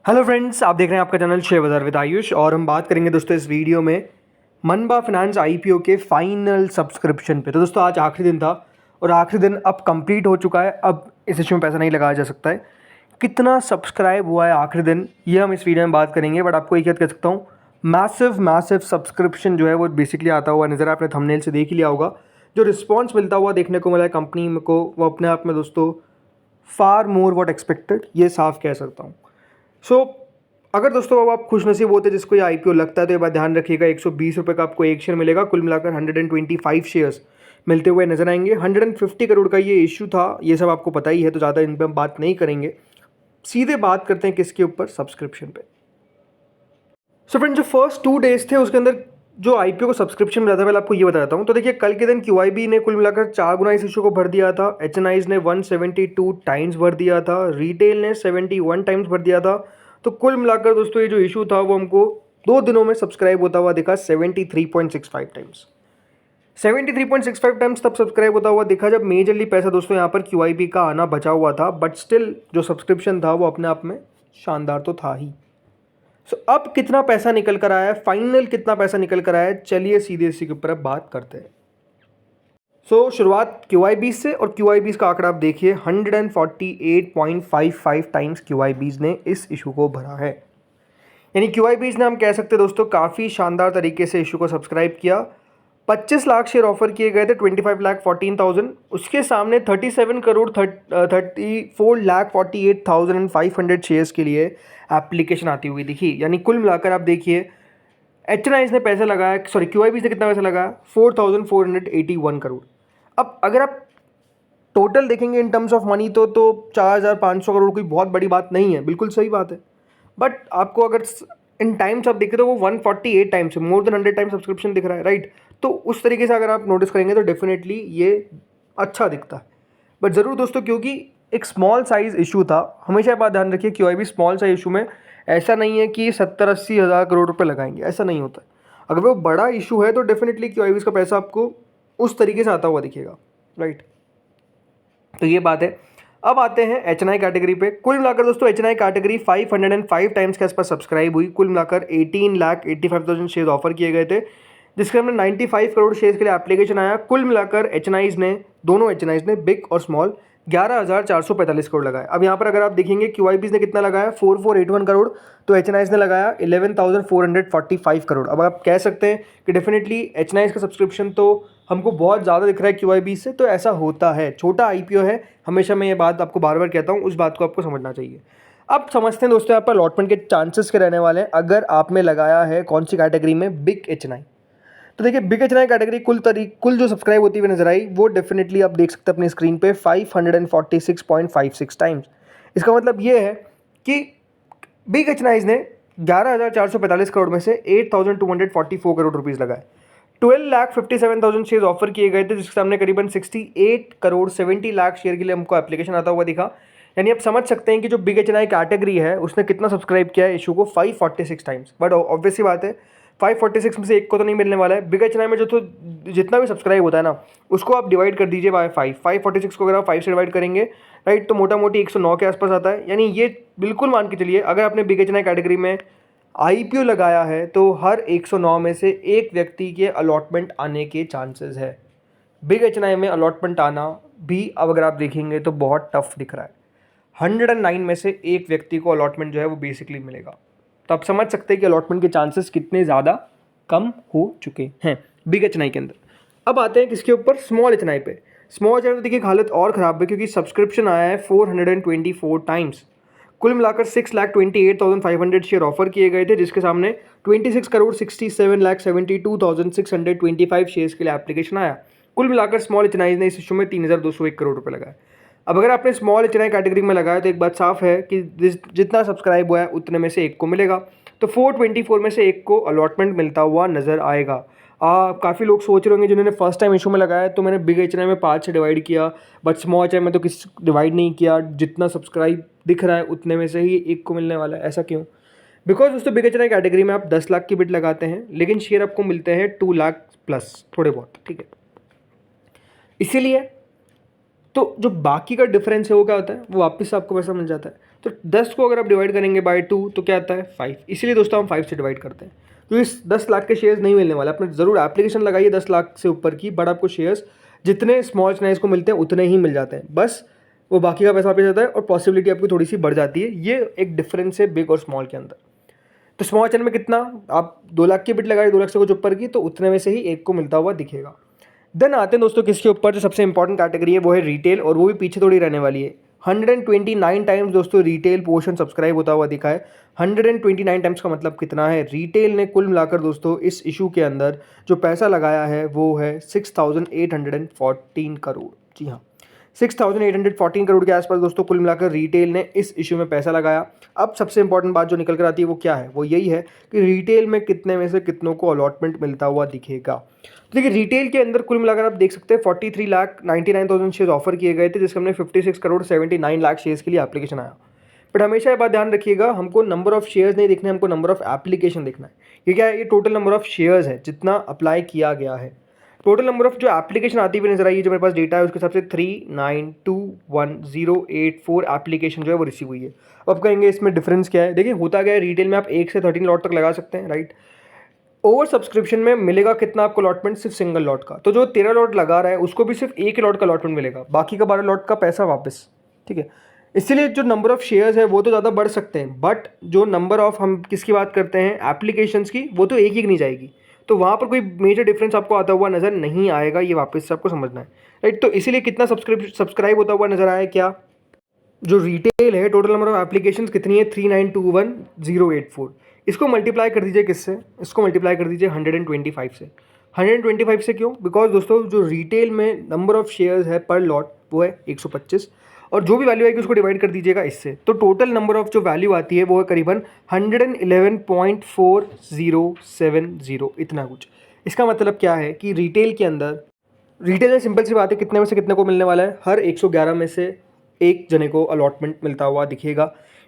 Hello friends, आप देख रहे हैं आपका चैनल शेयर बाजार विद आयुष और हम बात करेंगे दोस्तों इस वीडियो में मनबा फाइनेंस आईपीओ के फाइनल सब्सक्रिप्शन पे। तो दोस्तों आज आखिरी दिन था और आखिरी दिन अब कंप्लीट हो चुका है। अब इस इशू में पैसा नहीं लगाया जा सकता है। कितना सब्सक्राइब हुआ है आखिरी दिन, ये हम इस वीडियो में बात करेंगे। बट आपको एक याद कर सकता हूँ, मैसिव सब्सक्रिप्शन जो है वो बेसिकली आता हुआ नज़र, आपने थंबनेल से देख ही लिया होगा। जो रिस्पॉन्स मिलता हुआ देखने को मिला है कंपनी को, वो अपने आप में दोस्तों फार मोर वॉट एक्सपेक्टेड, ये साफ कह सकता हूँ। अगर दोस्तों अब आप खुशनसीब होते जिसको ये आईपीओ लगता है तो ये बात ध्यान रखिएगा, 120 रुपये का आपको एक शेयर मिलेगा। कुल मिलाकर 125 शेयर्स मिलते हुए नजर आएंगे। 150 करोड़ का ये इशू था, ये सब आपको पता ही है, तो ज़्यादा इन पर हम बात नहीं करेंगे। सीधे बात करते हैं किसके ऊपर, सब्सक्रिप्शन पे। सो फ्रेंड, जो फर्स्ट 2 डेज थे उसके अंदर जो आईपीओ को सब्सक्रिप्शन मिला था, पहले आपको ये बताता हूँ। तो देखिए, कल के दिन क्यूआईबी ने कुल मिलाकर 4 गुना इस इशू को भर दिया था। एचएनआईज ने 172 टाइम्स भर दिया था। रिटेल ने 71 टाइम्स भर दिया था। तो कुल मिलाकर दोस्तों ये जो इशू था वो हमको 2 दिनों में सब्सक्राइब होता हुआ दिखा 73.65 टाइम्स। 73.65 टाइम्स तब सब्सक्राइब होता हुआ दिखा जब मेजरली पैसा दोस्तों यहाँ पर क्यूआईबी का आना बचा हुआ था। बट स्टिल जो सब्सक्रिप्शन था वो अपने आप में शानदार तो था ही। अब कितना पैसा निकल कर आया है, फाइनल कितना पैसा निकल कर आया है, चलिए सीधे इसी के ऊपर अब बात करते हैं। शुरुआत क्यूआईबीज से, और क्यूआईबीज का आंकड़ा आप देखिए, 148.55 टाइम्स क्यूआईबीज ने इस इशू को भरा है। यानी क्यूआईबीज ने, हम कह सकते हैं दोस्तों, काफ़ी शानदार तरीके से इशू को सब्सक्राइब किया। 25 लाख शेयर ऑफर किए गए थे, 25,14,000। उसके सामने 34,48,500 शेयर्स के लिए एप्लीकेशन आती हुई दिखी। यानी कुल मिलाकर आप देखिए, एचएनआईज ने पैसा लगाया, सॉरी क्यूआईबीज ने कितना पैसा लगाया, 4,481 करोड़। अब अगर आप टोटल देखेंगे इन टर्म्स ऑफ मनी तो 4,500 करोड़ कोई बहुत बड़ी बात नहीं है, बिल्कुल सही बात है। बट आपको अगर इन टाइम्स आप देखें तो वो 148 times, more than 100 times subscription दिख रहा है, राइट। तो उस तरीके से अगर आप नोटिस करेंगे तो डेफिनेटली ये अच्छा दिखता है। बट ज़रूर दोस्तों, क्योंकि एक स्मॉल साइज इशू था, हमेशा बात ध्यान रखिए, क्यूआईबी स्मॉल साइज इशू में ऐसा नहीं है कि 70-80 हज़ार करोड़ रुपए लगाएंगे, ऐसा नहीं होता। अगर वो बड़ा इशू है तो डेफिनेटली क्यूआईबी का पैसा आपको उस तरीके से आता हुआ दिखेगा, राइट। तो ये बात है। अब आते हैं एचएनआई कैटेगरी पे। कुल मिलाकर दोस्तों एचएनआई कैटेगरी 505 टाइम्स के आसपास सब्सक्राइब हुई। कुल मिलाकर 18,85,000 शेयर ऑफर किए गए थे, जिसके अंदर 95 करोड़ शेयर्स के लिए एप्लीकेशन आया। कुल मिलाकर एचएनआईज ने, दोनों एचएनआईज ने, बिग और स्मॉल, 11,445 करोड़ लगाए। अब यहाँ पर अगर आप देखेंगे क्यूआईबीज ने कितना लगाया, 4,481 करोड़, तो एचएनआईज ने लगाया 11,445 करोड़। अब आप कह सकते हैं कि डेफिनेटली एचएनआईज का सब्सक्रिप्शन तो हमको बहुत ज़्यादा दिख रहा है क्यूआईबी से, तो ऐसा होता है, छोटा आईपीओ है। हमेशा मैं ये बात आपको बार बार कहता हूँ, उस बात को आपको समझना चाहिए। अब समझते हैं दोस्तों यहाँ पर अलॉटमेंट के चांसेस के रहने वाले हैं अगर आपने लगाया है कौन सी कैटेगरी में, बिग एचएनआई। तो देखिए, बिग एचएनआई कैटेगरी कुल जो सब्सक्राइब होती हुई नजर आई वो डेफिनेटली आप देख सकते हैं अपनी स्क्रीन पे 546.56 टाइम्स। इसका मतलब ये है कि बिग एचएनआईज ने 11,445 करोड़ में से 8,244 करोड़ रुपीज़ लगाए। 12,57,000 शेयर ऑफर किए गए थे, जिसके सामने करीबन 68 करोड़ 70 लाख शेयर के लिए हमको एप्लीकेशन आता हुआ दिखा। यानी आप समझ सकते हैं कि जो बिग एचएनआई कैटेगरी है उसने कितना सब्सक्राइब किया है इशू को, 546 टाइम्स। बट ऑब्वियस सी बात है, 546 में से एक को तो नहीं मिलने वाला है। बिग एचएनआई में जो तो जितना भी सब्सक्राइब होता है ना, उसको आप डिवाइड कर दीजिए बाय 5। 546 को अगर आप 5 से डिवाइड करेंगे, राइट, तो मोटा मोटी 109 के आसपास आता है। यानी ये बिल्कुल मान के चलिए, अगर आपने बिग एचएनआई कैटेगरी में आईपीओ लगाया है तो हर 109 में से एक व्यक्ति के अलॉटमेंट आने के चांसेस है। बिग एचएनआई में अलॉटमेंट आना भी अब अगर आप देखेंगे तो बहुत टफ दिख रहा है। 109 में से एक व्यक्ति को अलॉटमेंट जो है वो बेसिकली मिलेगा। तो आप समझ सकते हैं कि अलॉटमेंट के चांसेस कितने ज़्यादा कम हो चुके हैं बिग एचएनआई के अंदर। अब आते हैं किसके ऊपर, स्मॉल एचएनआई पे। स्मॉल एचएनआई तो देखिए हालत और ख़राब है, क्योंकि सब्सक्रिप्शन आया है 424 टाइम्स। कुल मिलाकर 6,28,500 शेयर ऑफर किए गए थे, जिसके सामने 26 करोड़ 67,72,625 शेयर्स के लिए एप्लीकेशन आया। कुल मिलाकर स्मॉल एचएनआई ने इस इशू में 3,201 करोड़ रुपए लगाए। अब अगर आपने स्मॉल एचएनआई कैटेगरी में लगाया तो एक बात साफ है कि जितना सब्सक्राइब हुआ है उतने में से एक को मिलेगा। तो 424 में से एक को अलॉटमेंट मिलता हुआ नजर आएगा। काफ़ी लोग सोच रहे होंगे जिन्होंने फर्स्ट टाइम इशू में लगाया तो मैंने बिग एचएनआई में 5 से डिवाइड किया, बट स्मॉल एचएनआई में तो किसी डिवाइड नहीं किया, जितना सब्सक्राइब दिख रहा है उतने में से ही एक को मिलने वाला है। ऐसा क्यों? बिकॉज दोस्तों बिग एचएनआई कैटेगरी में आप 10 लाख की बिड लगाते हैं, लेकिन शेयर आपको मिलते हैं 2 लाख प्लस थोड़े बहुत, ठीक है। इसीलिए तो जो बाकी का डिफरेंस है वो क्या होता है, वो वापस से आपको पैसा मिल जाता है। तो 10 को अगर आप डिवाइड करेंगे बाय 2 तो क्या आता है 5, इसीलिए दोस्तों हम 5 से डिवाइड करते हैं। तो इस 10 लाख के शेयर्स नहीं मिलने वाले, आपने ज़रूर एप्लीकेशन लगाइए 10 लाख से ऊपर की, बट आपको शेयर्स जितने स्मॉल चाइनाइज को मिलते हैं उतने ही मिल जाते हैं, बस वो बाकी का पैसा वापस जाता है और पॉसिबिलिटी आपकी थोड़ी सी बढ़ जाती है। ये एक डिफरेंस है बिग और स्मॉल के अंदर। तो स्मॉल चैनल में कितना, आप 2 लाख की बिट लगाए 2 लाख से कुछ ऊपर की, तो उतने में से ही एक को मिलता हुआ दिखेगा। देन आते हैं दोस्तों किसके ऊपर, जो सबसे इंपॉर्टेंट कैटेगरी है वो है रिटेल, और वो भी पीछे थोड़ी रहने वाली है। 129 टाइम्स दोस्तों रिटेल पोर्शन सब्सक्राइब होता हुआ दिखा है। 129 टाइम्स का मतलब कितना है, रिटेल ने कुल मिलाकर दोस्तों इस इशू के अंदर जो पैसा लगाया है वो है 6,814 करोड़। जी हाँ, 6,814 करोड़ के आसपास दोस्तों कुल मिलाकर रिटेल ने इस इशू में पैसा लगाया। अब सबसे इंपॉर्टेंट बात जो निकल कर आती है वो क्या है, वो यही है कि रिटेल में कितने में से कितनों को अलॉटमेंट मिलता हुआ दिखेगा। तो देखिए रिटेल के अंदर कुल मिलाकर आप देख सकते हैं 43,99,000 शेयर ऑफर किए गए थे, जिसके हमने 56 करोड़ 79 लाख शेयर्स के लिए एप्लीकेशन आया। बट हमेशा ये बात ध्यान रखिएगा, हमको नंबर ऑफ शेयर्स नहीं देखना है, हमको नंबर ऑफ एप्लीकेशन देखना है। ये क्या है, ये टोटल नंबर ऑफ शेयर्स है जितना अप्लाई किया गया है। टोटल नंबर ऑफ जो एप्लीकेशन आती हुई नजर आई है, जो मेरे पास डेटा है उसके हिसाब से 3921084 एप्लीकेशन जो है वो रिसीव हुई है। अब कहेंगे इसमें डिफरेंस क्या है, देखिए होता क्या है, रिटेल में आप 1 से 13 लॉट तक लगा सकते हैं, राइट। ओवर सब्सक्रिप्शन में मिलेगा कितना आपको अलॉटमेंट, सिर्फ सिंगल लॉट का। तो जो 13 लॉट लगा रहा है उसको भी सिर्फ एक लॉट का अलॉटमेंट मिलेगा, बाकी का 12 लॉट का पैसा वापस, ठीक है। इसलिए जो नंबर ऑफ शेयर्स है वो तो ज़्यादा बढ़ सकते हैं, बट जो नंबर ऑफ, हम किसकी बात करते हैं, एप्लीकेशंस की, वो तो एक ही नहीं जाएगी। तो वहाँ पर कोई मेजर डिफरेंस आपको आता हुआ नज़र नहीं आएगा, ये वापस से आपको समझना है, राइट। तो इसीलिए कितना सब्सक्राइब होता हुआ नजर आया, क्या जो रिटेल है टोटल नंबर ऑफ एप्लीकेशंस कितनी है 3921084, इसको मल्टीप्लाई कर दीजिए किससे, इसको मल्टीप्लाई कर दीजिए 125 से। 125 से क्यों, बिकॉज दोस्तों जो रिटेल में नंबर ऑफ शेयर्स है पर लॉट वो है 125, और जो भी वैल्यू आएगी उसको डिवाइड कर दीजिएगा इससे, तो टोटल नंबर ऑफ जो वैल्यू आती है वो है करीबन 111.4070, इतना कुछ। इसका मतलब क्या है कि रिटेल के अंदर, रिटेल में सिंपल सी बात है, कितने में से कितने को मिलने वाला है, हर 111 में से एक जने को अलॉटमेंट मिलता हुआ दिखेगा।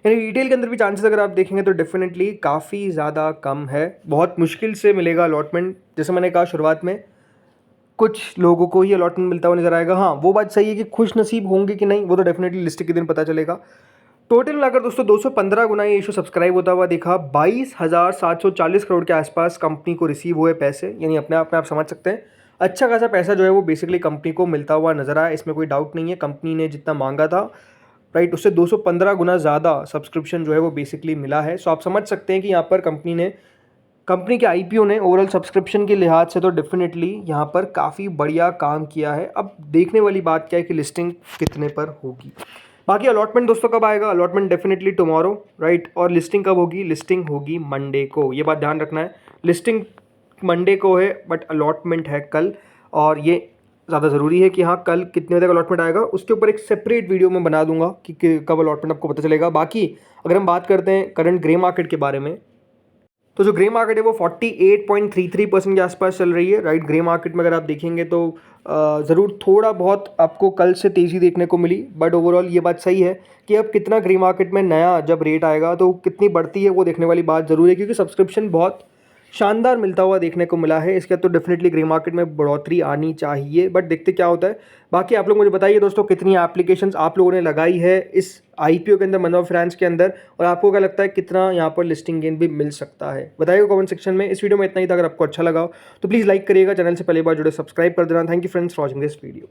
यानी रिटेल के अंदर भी चांसेस अगर आप देखेंगे तो डेफिनेटली काफ़ी ज़्यादा कम है, बहुत मुश्किल से मिलेगा अलॉटमेंट। जैसे मैंने कहा शुरुआत में, कुछ लोगों को ही अलॉटमेंट मिलता हुआ नजर आएगा। हाँ, वो बात सही है कि खुश नसीब होंगे कि नहीं वो तो डेफिनेटली लिस्टिंग के दिन पता चलेगा। टोटल मिलाकर दोस्तों 215 गुना ये इशू सब्सक्राइब होता हुआ दिखा। 22,740 करोड़ के आसपास कंपनी को रिसीव हुए पैसे, यानी अपने आप में आप समझ सकते हैं अच्छा खासा पैसा जो है वो बेसिकली कंपनी को मिलता हुआ नजर आया, इसमें कोई डाउट नहीं है। कंपनी ने जितना मांगा था, राइट, उससे 215 गुना ज़्यादा सब्सक्रिप्शन जो है वो बेसिकली मिला है। सो आप समझ सकते हैं कि यहाँ पर कंपनी के आईपीओ ने ओवरऑल सब्सक्रिप्शन के लिहाज से तो डेफिनेटली यहाँ पर काफ़ी बढ़िया काम किया है। अब देखने वाली बात क्या है कि लिस्टिंग कितने पर होगी। बाकी अलॉटमेंट दोस्तों कब आएगा, अलॉटमेंट डेफिनेटली टुमारो, राइट। और लिस्टिंग कब होगी, लिस्टिंग होगी मंडे को, ये बात ध्यान रखना है। लिस्टिंग मंडे को है बट अलॉटमेंट है कल, और ये ज़्यादा ज़रूरी है कि हाँ कल कितने बजे तक अलॉटमेंट आएगा, उसके ऊपर एक सेपरेट वीडियो में बना दूंगा कि कब अलॉटमेंट आपको पता चलेगा। बाकी अगर हम बात करते हैं करंट ग्रे मार्केट के बारे में, तो जो ग्रे मार्केट है वो 48.33% के आसपास चल रही है, राइट। ग्रे मार्केट में अगर आप देखेंगे तो ज़रूर थोड़ा बहुत आपको कल से तेज़ी देखने को मिली, बट ओवरऑल ये बात सही है कि अब कितना ग्रे मार्केट में नया जब रेट आएगा तो कितनी बढ़ती है वो देखने वाली बात ज़रूर है, क्योंकि सब्सक्रिप्शन बहुत शानदार मिलता हुआ देखने को मिला है। इसके तो डेफिनेटली ग्रे मार्केट में बढ़ोतरी आनी चाहिए, बट देखते क्या होता है। बाकी आप लोग मुझे बताइए दोस्तों कितनी एप्लीकेशंस आप लोगों ने लगाई है इस आईपीओ के अंदर, मनोहर फाइनेंस के अंदर, और आपको क्या लगता है कितना यहाँ पर लिस्टिंग गेन भी मिल सकता है, बताइएगा कमेंट सेक्शन में। इस वीडियो में इतना ही था, अगर आपको अच्छा लगा तो प्लीज़ लाइक करिएगा, चैनल से पहली बार जुड़े सब्सक्राइब कर देना। Thank you friends for watching this video.